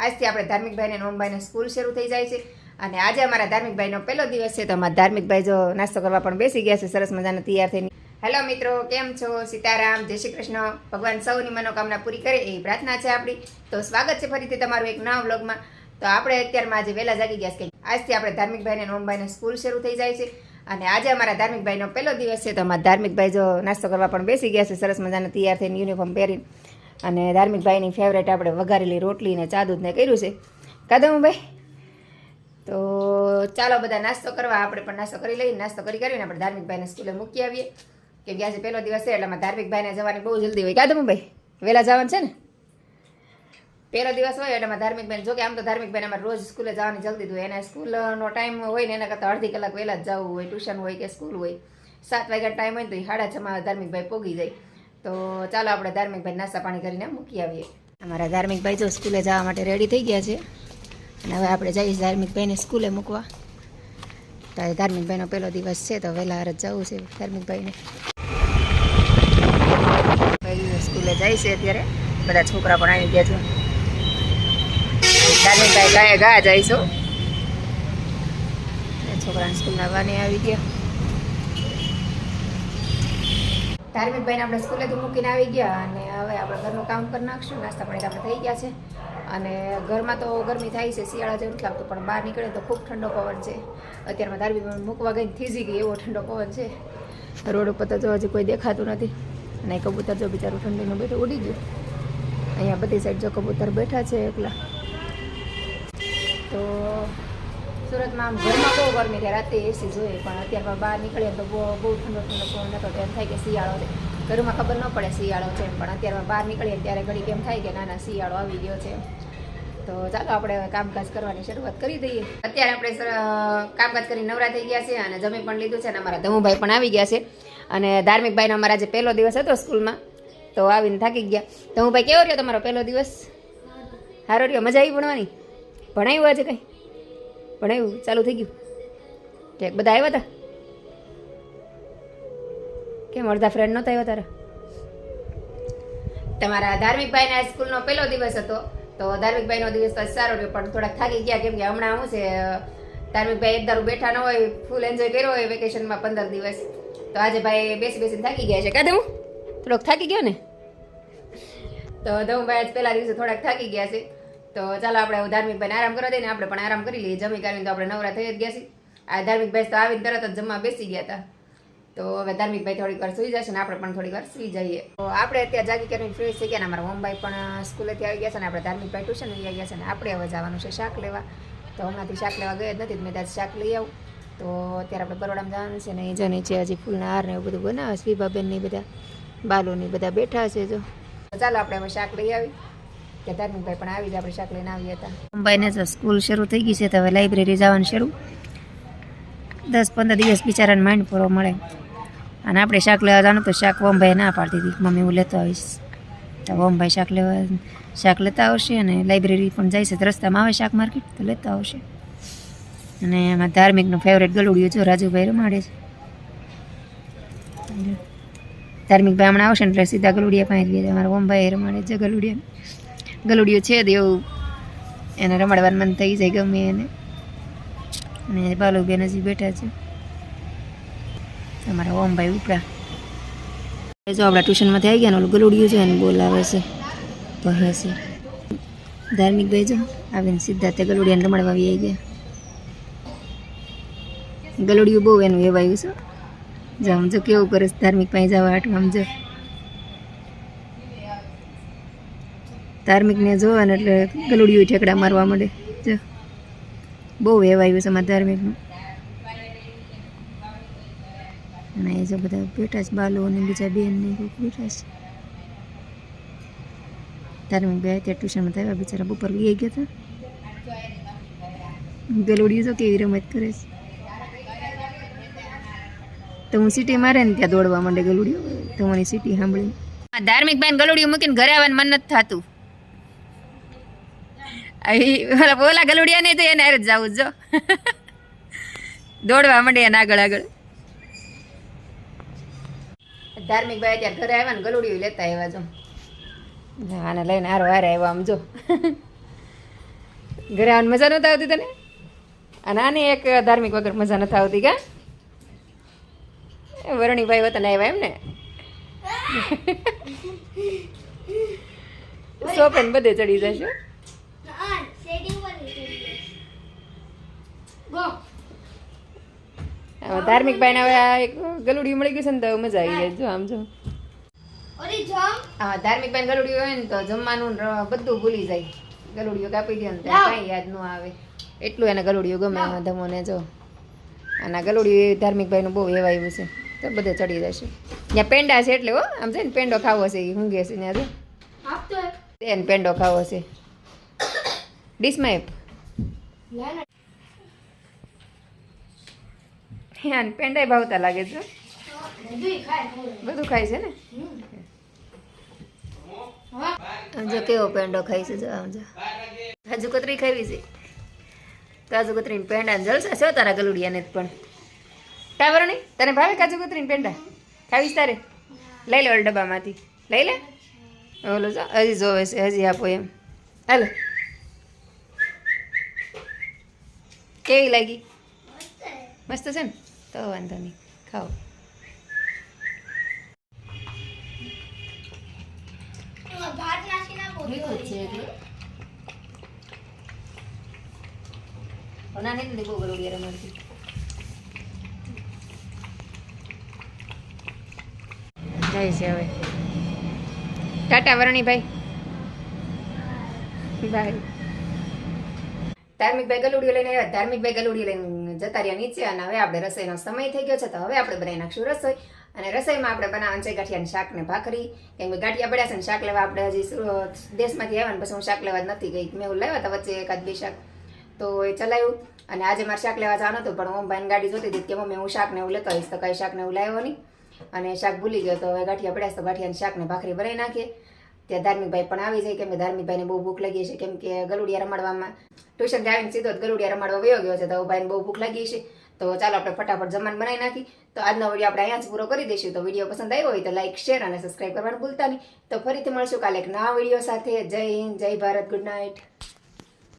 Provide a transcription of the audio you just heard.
આજથી આપણે ધાર્મિકભાઈને અને ઓમભાઈને સ્કૂલ શરૂ થઈ જાય છે અને આજે અમારા ધાર્મિકભાઈનો પહેલો દિવસ છે તો અમારા ધાર્મિકભાઈ જો નાસ્તો કરવા પણ બેસી ગયા છે સરસ મજાના તૈયાર થઈને. હેલો મિત્રો, કેમ છો? સીતારામ, જય શ્રી કૃષ્ણ. ભગવાન સૌની મનોકામના પૂરી કરે એ પ્રાર્થના છે આપણી. તો સ્વાગત છે ફરીથી તમારું એક નવા વ્લોગમાં. તો આપણે અત્યારમાં આજે વહેલા જાગી ગયા છે. આજથી આપણે ધાર્મિકભાઈને અને ઓમભાઈને સ્કૂલ શરૂ થઈ જાય છે અને આજે અમારા ધાર્મિકભાઈનો પહેલો દિવસ છે તો અમારા ધાર્મિકભાઈ જો નાસ્તો કરવા પણ બેસી ગયા છે સરસ મજાના તૈયાર થઈને યુનિફોર્મ પહેરીને. અને ધાર્મિકભાઈની ફેવરેટ આપણે વઘારેલી રોટલી ને ચા દૂધ ને કર્યું છે. કાદમભાઈ તો ચાલો બધા નાસ્તો કરવા, આપણે પણ નાસ્તો કરી લઈએ. નાસ્તો કરીને આપણે ધાર્મિકભાઈને સ્કૂલે મૂકી આવીએ કેમ કે આજે પહેલો દિવસ છે એટલે અમારા ધાર્મિકભાઈને જવાની બહુ જલ્દી હોય. કાદમભાઈ વહેલા જવાનું છે ને, પહેલો દિવસ હોય એટલે અમારા ધાર્મિકભાઈ, જો કે આમ તો ધાર્મિકભાઈને અમારે રોજ સ્કૂલે જવાની જલ્દી હોય. એના સ્કૂલનો ટાઈમ હોય ને એના કરતાં અડધી કલાક વહેલા જ જવું હોય. ટ્યુશન હોય કે સ્કૂલ હોય 7 વાગ્યાનો ટાઈમ હોય ને તો 6:30 ધાર્મિકભાઈ પોગી જાય. તો ચાલો આપણે ધાર્મિકભાઈ નાસ્તા પાણી કરીને મૂકી આવીએ. અમારા ધાર્મિકભાઈ જો સ્કૂલે જવા માટે રેડી થઈ ગયા છે અને હવે આપણે જઈએ ધાર્મિકભાઈને સ્કૂલે મૂકવા. તો ધાર્મિકભાઈનો પહેલો દિવસ છે તો વહેલા જ જવું છે ધાર્મિકભાઈને. સ્કૂલે જાય છે અત્યારે, બધા છોકરા પણ આવી ગયા છે. ધાર્મિકભાઈ ગાય ગા જઈશું, છોકરાને સ્કૂલના વાને આવી ગયા. ધાર્મિકભાઈને આપણે સ્કૂલેથી મૂકીને આવી ગયા અને હવે આપણે ઘરનું કામ કરી નાખશું. નાસ્તા પાણી આપણે થઈ ગયા છે અને ઘરમાં તો ગરમી થાય છે, શિયાળા જેવું લાગતું, પણ બહાર નીકળે તો ખૂબ ઠંડો પવન છે. અત્યારમાં ધાર્મિકભાઈ મૂકવા ગઈને થીજી ગઈ એવો ઠંડો પવન છે. રોડ ઉપર તો જો હજી કોઈ દેખાતું નથી અને કબૂતર જો બિચારું ઠંડીનું બેઠું ઉડી ગયું. અહીંયા બધી સાઈડ જો કબૂતર બેઠા છે એકલા. તો સુરતમાં આમ ઘરમાં બહુ ગરમી થાય, રાતે એસી જોઈએ, પણ અત્યારમાં બહાર નીકળીએ તો બહુ ઠંડો પવન હતો. એમ થાય કે શિયાળો છે, ઘરમાં ખબર ન પડે શિયાળો છે, પણ અત્યારમાં બહાર નીકળીએ ત્યારે ઘડી કેમ થાય કે નાના શિયાળો આવી ગયો છે. તો ચાલો આપણે હવે કામકાજ કરવાની શરૂઆત કરી દઈએ. અત્યારે આપણે કામકાજ કરી નવરા થઈ ગયા છે અને જમી પણ લીધું છે અને અમારા ધમુભાઈ પણ આવી ગયા છે. અને ધાર્મિકભાઈનો અમારા આજે પહેલો દિવસ હતો સ્કૂલમાં તો આવીને થાકી ગયા. ધમુભાઈ કેવો રહ્યો તમારો પહેલો દિવસ? સારો રહ્યો? મજા આવી ભણવાની? ભણાવ્યું આજે કંઈ? ભણાવ્યું? ચાલુ થઈ ગયું? ઠીક. બધા આવ્યા હતા? કેમ અડધા ફ્રેન્ડ નહોતા આવ્યા તારા? તમારા ધાર્મિકભાઈના સ્કૂલનો પહેલો દિવસ હતો તો ધાર્મિકભાઈનો દિવસ તો સારો રહ્યો, પણ થોડાક થાકી ગયા કેમ કે હમણાં શું છે, ધાર્મિકભાઈ એક ધારું બેઠા ન હોય, ફૂલ એન્જોય કર્યો હોય વેકેશનમાં 15 દિવસ. તો આજે ભાઈ બેસીને થાકી ગયા છે. કાદમ થોડોક થાકી ગયો ને? તો ધમભાઈ આજ પહેલા દિવસે થોડાક થાકી ગયા છે. તો ચાલો આપણે ધાર્મિકભાઈને આરામ કરવા દઈએ ને આપણે પણ આરામ કરી લઈએ. જમી કરીને તો આપણે નવરા થઈ જ ગયા છીએ. આ ધાર્મિકભાઈ તો આવીને તરત જ જમવા બેસી ગયા હતા. તો હવે ધાર્મિકભાઈ થોડીક વાર સુઈ જશે ને આપણે પણ થોડીક વાર સુઈ જઈએ. તો આપણે અત્યારે જાગી કરીને ફ્રેશ થઈ ગયા ને અમારા ઓમભાઈ પણ સ્કૂલેથી આવી ગયા છે ને આપણે ધાર્મિકભાઈ ટ્યુશન લઈ ગયા છે ને આપણે હવે જવાનું છે શાક લેવા. તો હમણાંથી શાક લેવા ગયા જ નથી, મેં ત્યાં શાક લઈ આવું. તો અત્યારે આપણે બરોડામાં જવાનું છે ને એ જો નીચે હજી ફૂલના હાર ને એવું બધું બનાવે છે. વિભાબેનની બધા બાલોની બધા બેઠા છે જો. ચાલો આપણે હવે શાક લઈ આવી કે ધાર્મિકભાઈ પણ આવી જ આપણે શાક લઈને આવ્યા હતા. ઓમભાઈને જો સ્કૂલ શરૂ થઈ ગઈ છે તો હવે લાઇબ્રેરી જવાનું શરૂ. 10-15 દિવસ બિચારાને માઇન્ડ પૂરો મળે અને આપણે શાક લેવા જવાનું તો શાક ઓમભાઈ ના પાડતી હતી, મમ્મી હું લેતો આવીશ. તો ઓમભાઈ શાક લેતા આવશે અને લાઇબ્રેરી પણ જાય છે, રસ્તામાં આવે શાક માર્કેટ તો લેતા આવશે. અને એમાં ધાર્મિકનું ફેવરેટ ગલુડિયું જો રાજુભાઈ રમાડે છે. ધાર્મિકભાઈ હમણાં આવશે ને એટલે સીધા ગલુડિયા પાસે ગયા છે. અમારા ઓમભાઈ રમાડે છે ગલુડિયું છે જ એવું, એને રમાડવાનું મન થઈ જાય ગમે એને. અને બાલુબેન હજી બેઠા છે. અમારા ઓમભાઈ ઉપડા જો આપણા ટ્યુશનમાંથી આવી ગયા ને ઓલું ગલુડિયું છે એને બોલાવે છે, કહે છે. ધાર્મિકભાઈ જો આવીને સીધા તે ગલુડિયાને રમાડવા આવી ગયા. ગલુડિયું બહુ એનું એવાયું છે. જો આમ જો કેવું કરે છે ધાર્મિક પાસે જવા હાટું. આમ જો ધાર્મિકને જોવા ને એટલે ગલુડિયું ઠેકડા મારવા માંડે. જો બહુ એવાયું છે અમારા ધાર્મિકનું. અને એ જો બધા બેઠા છે, બાલો અને બીજા બેન ને બેઠા છે. ધાર્મિક બે ત્યાં ટ્યુશનમાં થયા બિચારા બપોર લઈ ગયા હતા. ગલુડિયું જો કેવી રમત કરે છે. તો હું સીટી મારે ને ત્યાં દોડવા માંડે ગલુડિયું. તો મને સીટી સાંભળી ધાર્મિકભાઈ ગલુડિયું મૂકીને ઘરે આવવાનું મન નથી થતું. ઓલા ગલુડિયા નહીં તો એને હારે જ જવું જો દોડવા માંડે એને આગળ આગળ. ધાર્મિકભાઈ અત્યારે ઘરે આવ્યા ને ગલુડિયું લેતા આવ્યા જો. આને લઈને હારો હારે આવ્યા આમ જો. ઘરે આવવાની મજા નહોતી આવતી તને? અને આને એક ધાર્મિક વગર મજા નથી આવતી કા? વરણીભાઈ વતન આવ્યા એમ ને? સોપે ને બધે ચડી જશે. ધાર્મિક ભાઈ ને હવે આ એક ગલુડિયું મળી ગયું છે ને તો મજા આવી જાય. જો આમ જો હા, ધાર્મિક ભાઈ ગલુડિયું હોય ને તો જમવાનું બધું ભૂલી જાય. ગલુડિયું કાપી દે ને તો કઈ યાદ ન આવે એટલું એને ગલુડિયું ગમે. એમાં ધમોને જો અને ગલુડિયું ધાર્મિક ભાઈ નું બહુ એવાયું છે તો બધે ચડી જશે. ત્યાં પેંડા છે એટલે હો આમ છે ને પેંડો ખાવો છે એ ઊંઘે છે ત્યાં જો એને પેંડો ખાવો છે. ડીશમાં એપ અને પેંડાય ભાવતા લાગે છે. બધું ખાય છે ને. આમ જો કેવો પેંડો ખાય છે. જો આમ જો કાજુ કતરી ખાવી છે. કાજુ કતરી પેંડા જલસા છે તારા ગલુડિયાને પણ. ટાવર નહીં તને ભાવે કાજુ કતરી પેંડા ખાવીશ તારે? લઈ લે ઓલ ડબ્બામાંથી લઈ લે. ઓલો જો હજી જોવે છે હજી આપો એમ. હાલો કેવી લાગી? મસ્ત છે ને? તો વાંધો નહીં ખાઓ. નાની બહુ ગલુડિયા રમાડતી. જાય છે હવે. ટાટા વરણીભાઈ બાય. ધાર્મિકભાઈ ગલુડિયો લઈને આવ્યા. ધાર્મિકભાઈ ગલુડિયો લઈને જતા રહ્યા નીચે. અને હવે આપણે રસોઈનો સમય થઈ ગયો છે તો હવે આપણે બનાવી નાખશું રસોઈ. અને રસોઈમાં આપણે બનાવવાનું છે ગાંઠિયાની શાક ને ભાખરી. કેમ કે ગાંઠિયા પડ્યા છે ને શાક લેવા આપણે હજી દેશમાંથી આવ્યા ને પછી હું શાક લેવા જ નથી ગઈ. મેં એવું લાવ્યા હતા વચ્ચે એકાદ બે શાક તો એ ચલાવ્યું. અને આજે મારે શાક લેવા જવાનું હતું પણ ઓમભાઈની ગાડી જોતી હતી કે મમ્મી હું શાક ને એવું લેતો આવીશ તો કાંઈ શાક ને એવું લાવ્યો નહીં. અને શાક ભૂલી ગયો તો હવે ગાંઠિયા પડ્યા તો ગાંઠિયાની શાક ને ભાખરી બનાવી નાખીએ. ત્યાં ધાર્મિકભાઈ પણ આવી જાય કેમ કે ધાર્મિકભાઈને બહુ ભૂખ લાગી છે. કેમ કે ગલુડિયા રમાડવામાં ટ્યુશન આવીને સીધો ગલુડિયા રમાડવા વયો ગયો છે તો ભાઈને બહુ ભૂખ લાગી છે. તો ચાલો આપણે ફટાફટ જમવાનું બનાવી નાખી. તો આજનો વિડીયો આપણે અહીંયા જ પૂરો કરી દઈશું. તો વિડીયો પસંદ આવ્યો હોય તો લાઈક શેર અને સબસ્ક્રાઈબ કરવાનું ભૂલતા નહીં. તો ફરીથી મળશું કાલે એક નવા વિડીયો સાથે. જય હિન્દ, જય ભારત, ગુડ નાઇટ.